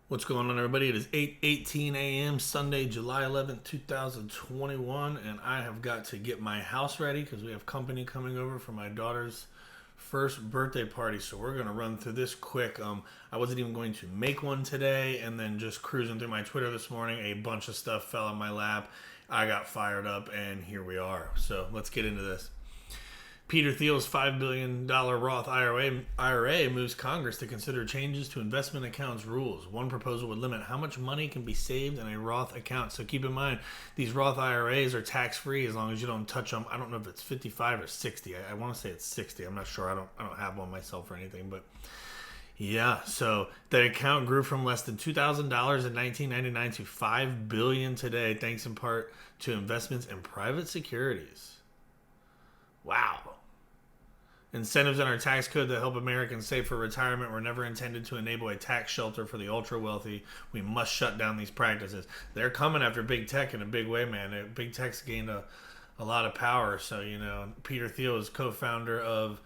What's going on, everybody? It is 8:18 a.m. Sunday, July 11th, 2021, and I have got to get my house ready because we have company coming over for my daughter's first birthday party. So we're going to run through this quick. I wasn't even going to make one today, and then just cruising through my Twitter this morning, a bunch of stuff fell on my lap. I got fired up, and here we are. So let's get into this. Peter Thiel's $5 billion Roth IRA moves Congress to consider changes to investment accounts rules. One proposal would limit how much money can be saved in a Roth account. So keep in mind, these Roth IRAs are tax-free as long as you don't touch them. I don't know if it's 55 or 60. I want to say it's 60. I'm not sure. I don't have one myself or anything, but yeah. So the account grew from less than $2,000 in 1999 to $5 billion today, thanks in part to investments in private securities. Wow. Incentives in our tax code that help Americans save for retirement were never intended to enable a tax shelter for the ultra wealthy. We must shut down these practices. They're coming after big tech in a big way, man. Big tech's gained a lot of power. So, Peter Thiel is co-founder of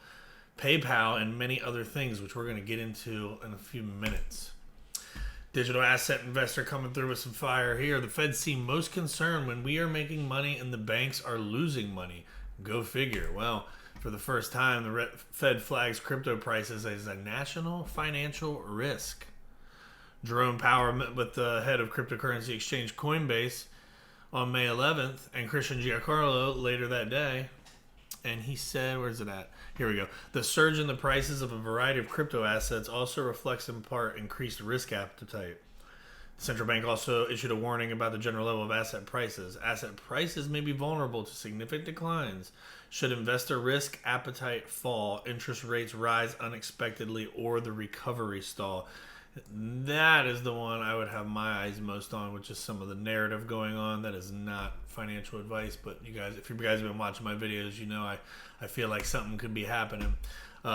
PayPal and many other things, which we're going to get into in a few minutes. Digital asset investor coming through with some fire here. The Fed seem most concerned when we are making money and the banks are losing money. Go figure. Well, for the first time, the Fed flags crypto prices as a national financial risk. Jerome Powell met with the head of cryptocurrency exchange Coinbase on May 11th and Christian Giancarlo later that day. And he said, where's it at? Here we go. The surge in the prices of a variety of crypto assets also reflects in part increased risk appetite. The central bank also issued a warning about the general level of asset prices. Asset prices may be vulnerable to significant declines should investor risk appetite fall, interest rates rise unexpectedly, or the recovery stall. That is the one I would have my eyes most on, which is some of the narrative going on. That is not financial advice, but you guys, if you guys have been watching my videos, I feel like something could be happening.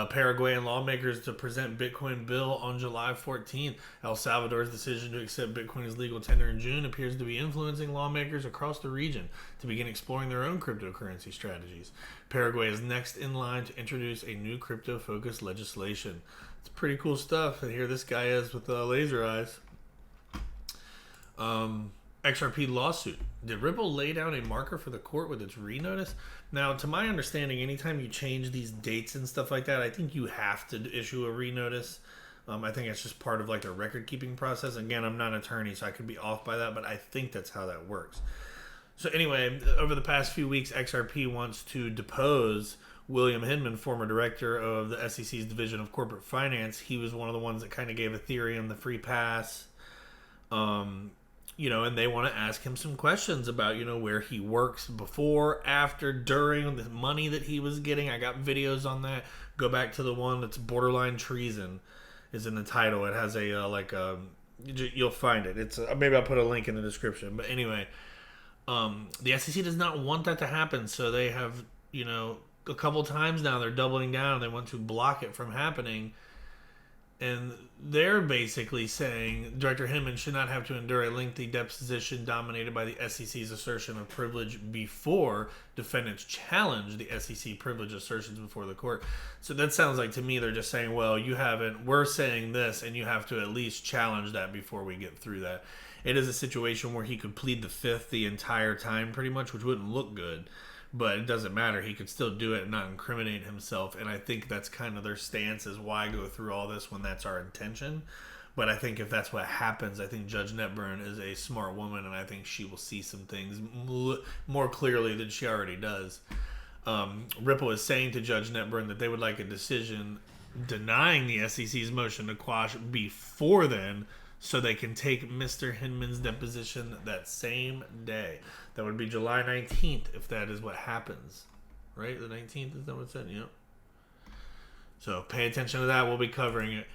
Paraguayan lawmakers to present Bitcoin bill on July 14th. El Salvador's decision to accept Bitcoin as legal tender in June appears to be influencing lawmakers across the region to begin exploring their own cryptocurrency strategies. Paraguay is next in line to introduce a new crypto-focused legislation. It's pretty cool stuff. And here this guy is with laser eyes. XRP lawsuit. Did Ripple lay down a marker for the court with its renotice? Now, to my understanding, anytime you change these dates and stuff like that, I think you have to issue a renotice. I think it's just part of like the record keeping process. Again, I'm not an attorney, so I could be off by that, but I think that's how that works. So anyway, over the past few weeks, XRP wants to depose William Hinman, former director of the SEC's Division of Corporate Finance. He was one of the ones that kind of gave Ethereum the free pass. And they want to ask him some questions about, where he works before, after, during, the money that he was getting. I got videos on that. Go back to the one that's borderline treason is in the title. It has you'll find it. It's maybe I'll put a link in the description. But anyway, the SEC does not want that to happen. So they have, a couple times now they're doubling down. They want to block it from happening. And they're basically saying Director Hinman should not have to endure a lengthy deposition dominated by the SEC's assertion of privilege before defendants challenge the SEC privilege assertions before the court. So that sounds like to me they're just saying, well, we're saying this and you have to at least challenge that before we get through that. It is a situation where he could plead the fifth the entire time pretty much, which wouldn't look good. But it doesn't matter. He could still do it and not incriminate himself. And I think that's kind of their stance, is why go through all this when that's our intention. But I think if that's what happens, I think Judge Netburn is a smart woman, and I think she will see some things more clearly than she already does. Ripple is saying to Judge Netburn that they would like a decision denying the SEC's motion to quash before then, so they can take Mr. Hinman's deposition that same day. That would be July 19th if that is what happens. Right? The 19th, is that what it said? Yep. So pay attention to that. We'll be covering it.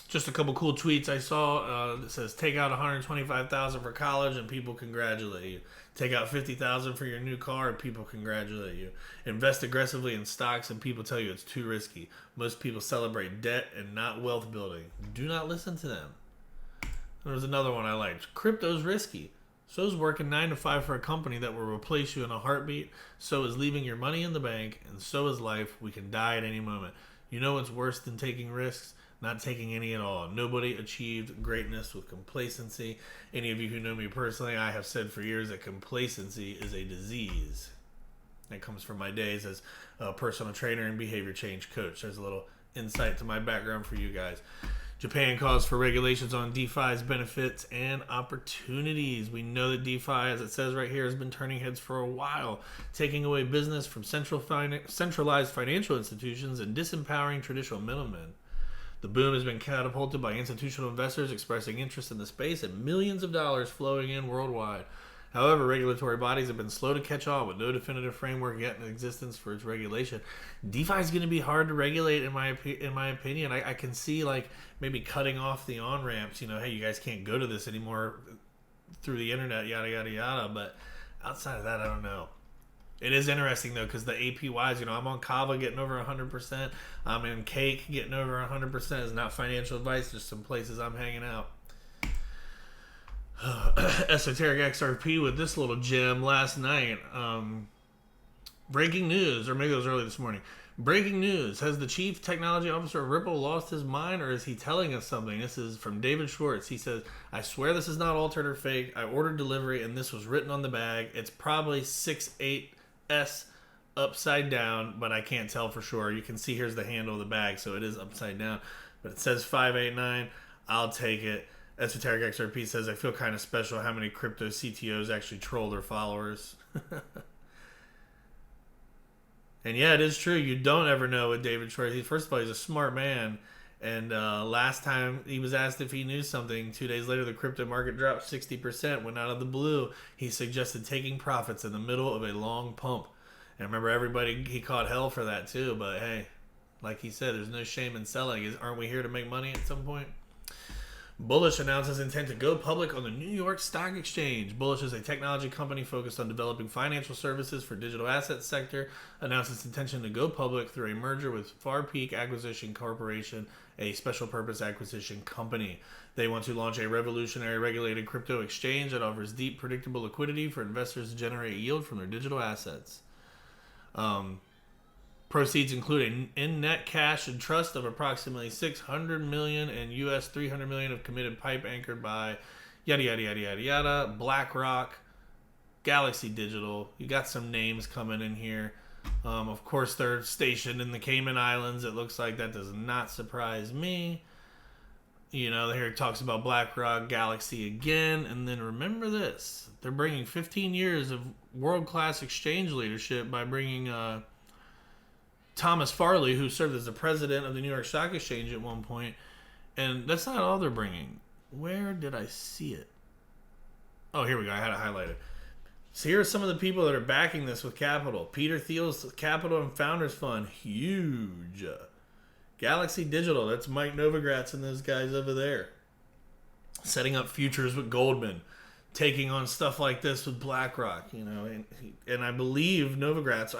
Just a couple cool tweets I saw that says, take out $125,000 for college and people congratulate you. Take out $50,000 for your new car and people congratulate you. Invest aggressively in stocks and people tell you it's too risky. Most people celebrate debt and not wealth building. Do not listen to them. There was another one I liked. Crypto's risky. So is working 9 to 5 for a company that will replace you in a heartbeat. So is leaving your money in the bank. And so is life. We can die at any moment. You know what's worse than taking risks? Not taking any at all. Nobody achieved greatness with complacency. Any of you who know me personally, I have said for years that complacency is a disease. That comes from my days as a personal trainer and behavior change coach. There's a little insight to my background for you guys. Japan calls for regulations on DeFi's benefits and opportunities. We know that DeFi, as it says right here, has been turning heads for a while, taking away business from centralized financial institutions and disempowering traditional middlemen. The boom has been catapulted by institutional investors expressing interest in the space and millions of dollars flowing in worldwide. However, regulatory bodies have been slow to catch on with no definitive framework yet in existence for its regulation. DeFi is going to be hard to regulate, in my opinion. I can see like maybe cutting off the on-ramps. You know, hey, you guys can't go to this anymore through the internet, yada, yada, yada. But outside of that, I don't know. It is interesting, though, because the APYs, you know, I'm on Kava getting over 100%. I'm in Cake getting over 100%. It's not financial advice, just some places I'm hanging out. Esoteric XRP with this little gem last night. Breaking news, or maybe it was early this morning. Breaking news. Has the chief technology officer of Ripple lost his mind, or is he telling us something? This is from David Schwartz. He says, I swear this is not altered or fake. I ordered delivery, and this was written on the bag. It's probably 68S upside down, but I can't tell for sure. You can see here's the handle of the bag, so it is upside down. But it says 589. I'll take it. Esoteric XRP says, I feel kind of special how many crypto CTOs actually troll their followers. And yeah, it is true. You don't ever know with David Schwartz. First of all, he's a smart man. And last time he was asked if he knew something, 2 days later, the crypto market dropped 60%, went out of the blue. He suggested taking profits in the middle of a long pump. And remember, everybody, he caught hell for that too. But hey, like he said, there's no shame in selling. Aren't we here to make money at some point? Bullish announces intent to go public on the New York Stock Exchange. Bullish is a technology company focused on developing financial services for digital assets sector. Announced its intention to go public through a merger with Far Peak Acquisition Corporation, a special purpose acquisition company. They want to launch a revolutionary regulated crypto exchange that offers deep, predictable liquidity for investors to generate yield from their digital assets. Proceeds include an in-net cash and trust of approximately $600 million and US $300 million of committed pipe anchored by yada, yada, yada, yada, yada, BlackRock, Galaxy Digital. You got some names coming in here. Of course, they're stationed in the Cayman Islands. It looks like that does not surprise me. You know, here it talks about BlackRock, Galaxy again. And then remember this. They're bringing 15 years of world-class exchange leadership by bringing Thomas Farley, who served as the president of the New York Stock Exchange at one point. And that's not all they're bringing. Where did I see it? Oh, here we go. I had it highlighted. So here are some of the people that are backing this with capital. Peter Thiel's Capital and Founders Fund. Huge. Galaxy Digital. That's Mike Novogratz and those guys over there. Setting up futures with Goldman. Taking on stuff like this with BlackRock, you know, and I believe Novogratz,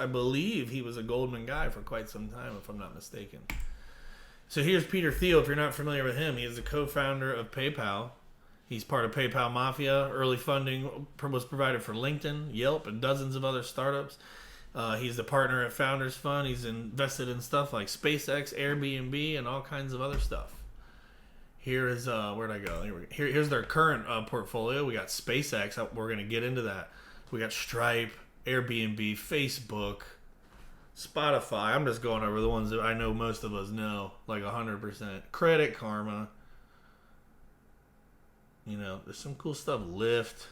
he was a Goldman guy for quite some time, if I'm not mistaken. So here's Peter Thiel. If you're not familiar with him, he is the co-founder of PayPal. He's part of PayPal Mafia. Early funding was provided for LinkedIn, Yelp, and dozens of other startups. He's the partner at Founders Fund. He's invested in stuff like SpaceX, Airbnb, and all kinds of other stuff. Here is, where'd I go? Here's their current portfolio. We got SpaceX. We're going to get into that. We got Stripe, Airbnb, Facebook, Spotify. I'm just going over the ones that I know most of us know, like 100%. Credit Karma. You know, there's some cool stuff. Lyft,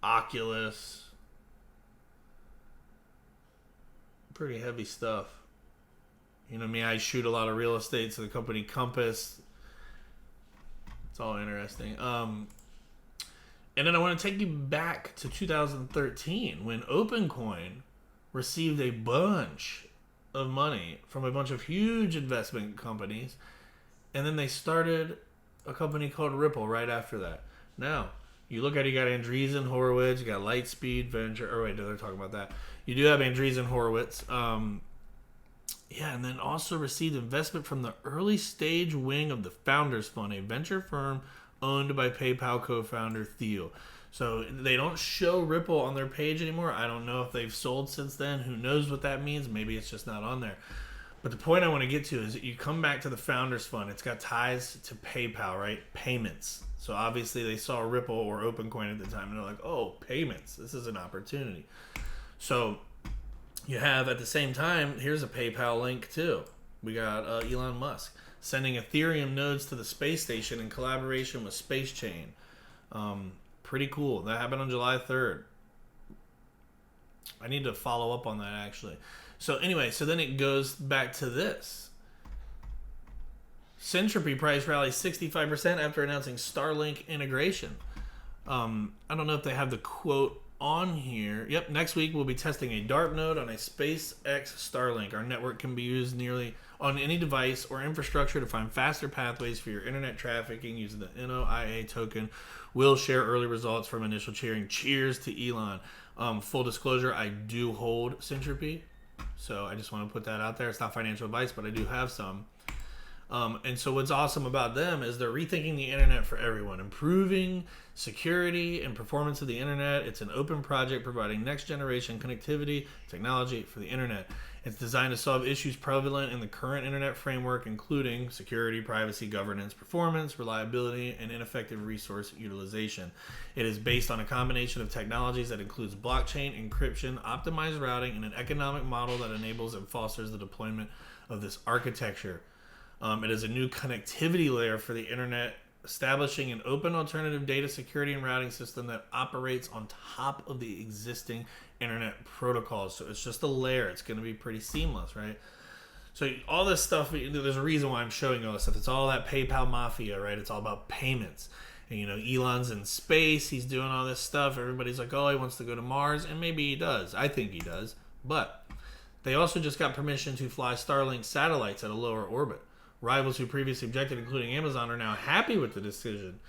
Oculus. Pretty heavy stuff. You know me, I shoot a lot of real estate, so the company Compass. It's all interesting. And then I want to take you back to 2013 when OpenCoin received a bunch of money from a bunch of huge investment companies. And then they started a company called Ripple right after that. Now, you look at it, you got Andreessen Horowitz, you got Lightspeed Venture. Oh, wait, no, they're talking about that. You do have Andreessen Horowitz. Yeah, and then also received investment from the early stage wing of the Founders Fund, a venture firm owned by PayPal co-founder Thiel. So they don't show Ripple on their page anymore. I don't know if they've sold since then. Who knows what that means? Maybe it's just not on there. But the point I want to get to is that you come back to the Founders Fund. It's got ties to PayPal, right? Payments. So obviously they saw Ripple or OpenCoin at the time, and they're like, oh, payments. This is an opportunity. So you have, at the same time, here's a PayPal link too. We got Elon Musk sending Ethereum nodes to the space station in collaboration with Space Chain. Pretty cool. That happened on July 3rd. I need to follow up on that, actually. So anyway, so then it goes back to this. Syntropy price rallies 65% after announcing Starlink integration. I don't know if they have the quote on here. Yep, next week we'll be testing a DART node on a SpaceX Starlink. Our network can be used nearly on any device or infrastructure to find faster pathways for your internet trafficking using the NOIA token. We'll share early results from initial cheering. Cheers to Elon. Full disclosure, I do hold Syntropy, so I just want to put that out there. It's not financial advice, but I do have some. And so what's awesome about them is they're rethinking the internet for everyone, improving security and performance of the internet. It's an open project providing next generation connectivity technology for the internet. It's designed to solve issues prevalent in the current internet framework, including security, privacy, governance, performance, reliability, and ineffective resource utilization. It is based on a combination of technologies that includes blockchain, encryption, optimized routing, and an economic model that enables and fosters the deployment of this architecture. It is a new connectivity layer for the internet, establishing an open alternative data security and routing system that operates on top of the existing internet protocols. So it's just a layer. It's going to be pretty seamless, right? So all this stuff, there's a reason why I'm showing all this stuff. It's all that PayPal mafia, right? It's all about payments. And, you know, Elon's in space. He's doing all this stuff. Everybody's like, oh, he wants to go to Mars. And maybe he does. I think he does. But they also just got permission to fly Starlink satellites at a lower orbit. Rivals who previously objected, including Amazon, are now happy with the decision.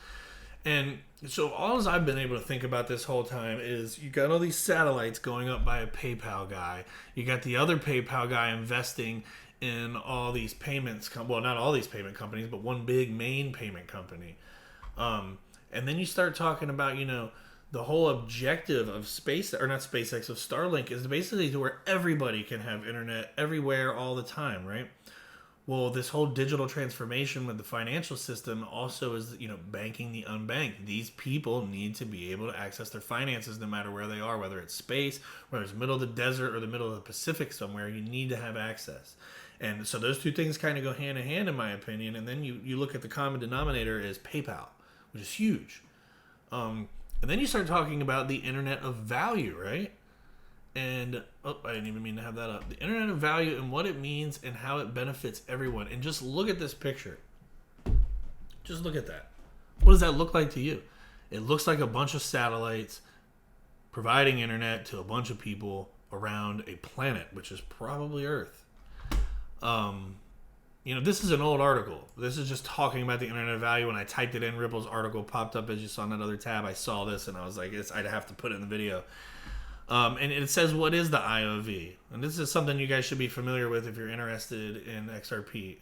And so all I've been able to think about this whole time is you got all these satellites going up by a PayPal guy. You got the other PayPal guy investing in all these payments. Well, not all these payment companies, but one big main payment company. And then you start talking about, you know, the whole objective of SpaceX, of Starlink is basically to where everybody can have internet everywhere all the time, right? Well, this whole digital transformation with the financial system also is, you know, banking the unbanked. These people need to be able to access their finances no matter where they are, whether it's space, whether it's middle of the desert or the middle of the Pacific somewhere, you need to have access. And so those two things kind of go hand in hand, in my opinion. And then you look at the common denominator is PayPal, which is huge. And then you start talking about the internet of value, right? And, I didn't even mean to have that up. The internet of value and what it means and how it benefits everyone. And just look at this picture. Just look at that. What does that look like to you? It looks like a bunch of satellites providing internet to a bunch of people around a planet, which is probably Earth. You know, this is an old article. This is just talking about the internet of value. When I typed it in, Ripple's article popped up as you saw in that other tab. I saw this and I was like, I'd have to put it in the video. And it says, what is the IOV? And this is something you guys should be familiar with if you're interested in XRP.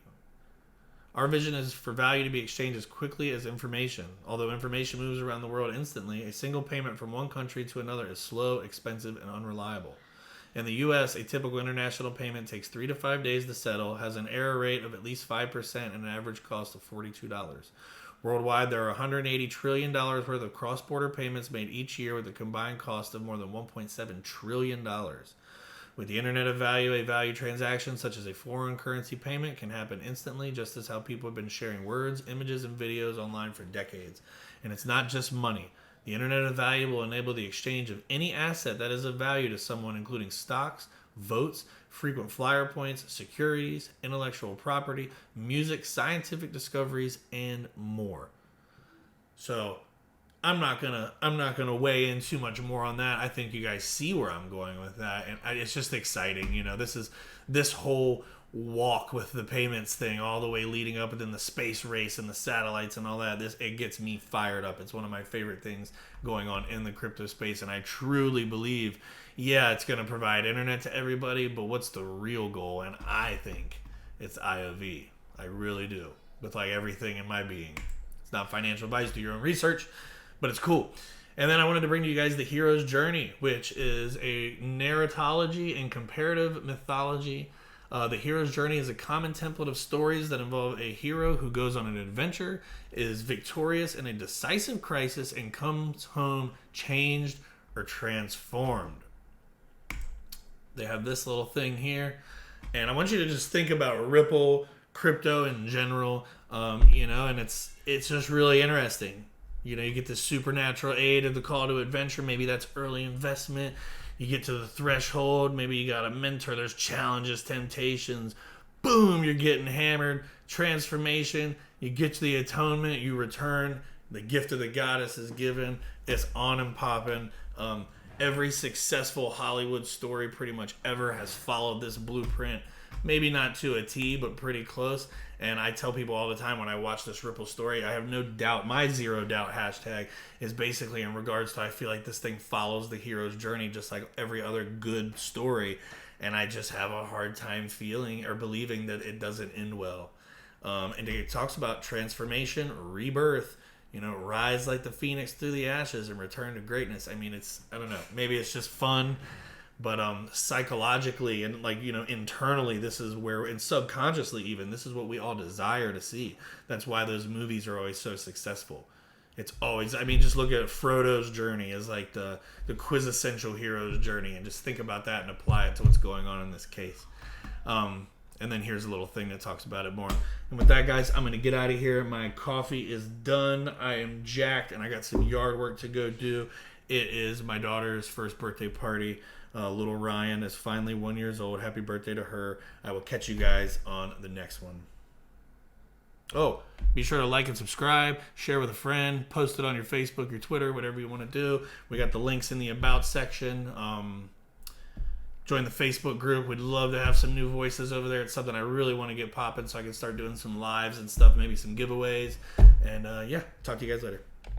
Our vision is for value to be exchanged as quickly as information. Although information moves around the world instantly, a single payment from one country to another is slow, expensive, and unreliable. In the U.S., a typical international payment takes 3 to 5 days to settle, has an error rate of at least 5%, and an average cost of $42. Worldwide, there are $180 trillion worth of cross-border payments made each year with a combined cost of more than $1.7 trillion. With the internet of value, a value transaction such as a foreign currency payment can happen instantly, just as how people have been sharing words, images, and videos online for decades. And it's not just money. The internet of value will enable the exchange of any asset that is of value to someone, including stocks, votes, frequent flyer points, securities, intellectual property, music, scientific discoveries, and more. So I'm not gonna weigh in too much more on that. I think you guys see where I'm going with that, and it's just exciting. You know, this whole walk with the payments thing all the way leading up, and then the space race and the satellites and all that. It gets me fired up. It's one of my favorite things going on in the crypto space, and I truly believe, yeah, it's going to provide internet to everybody, but what's the real goal? And I think it's IOV. I really do, with like everything in my being. It's not financial advice. Do your own research, but it's cool. And then I wanted to bring to you guys the hero's journey, which is a narratology and comparative mythology The hero's journey is a common template of stories that involve a hero who goes on an adventure, is victorious in a decisive crisis, and comes home changed or transformed. They have this little thing here, and I want you to just think about Ripple, crypto in general, and it's just really interesting. You get the supernatural aid of the call to adventure. Maybe that's early investment. You get to the threshold. Maybe you got a mentor. There's challenges, temptations. Boom, you're getting hammered. Transformation. You get to the atonement. You return. The gift of the goddess is given. It's on and popping. Every successful Hollywood story pretty much ever has followed this blueprint. Maybe not to a T, but pretty close. And I tell people all the time when I watch this Ripple story, I have no doubt, my 0 doubt hashtag is basically in regards to I feel like this thing follows the hero's journey just like every other good story. And I just have a hard time feeling or believing that it doesn't end well. And it talks about transformation, rebirth, rise like the phoenix through the ashes and return to greatness. I mean, I don't know, maybe it's just fun. But psychologically and internally, this is where, and subconsciously even, this is what we all desire to see. That's why those movies are always so successful. It's always, just look at Frodo's journey as like the quintessential hero's journey, and just think about that and apply it to what's going on in this case. And then here's a little thing that talks about it more. And with that, guys, I'm going to get out of here. My coffee is done. I am jacked, and I got some yard work to go do. It is my daughter's first birthday party. Little Ryan is finally 1 year old. Happy birthday to her. I will catch you guys on the next one. Oh, be sure to like and subscribe, share with a friend, post it on your Facebook, your Twitter, whatever you want to do. We got the links in the About section. Join the Facebook group. We'd love to have some new voices over there. It's something I really want to get popping so I can start doing some lives and stuff, maybe some giveaways. And talk to you guys later.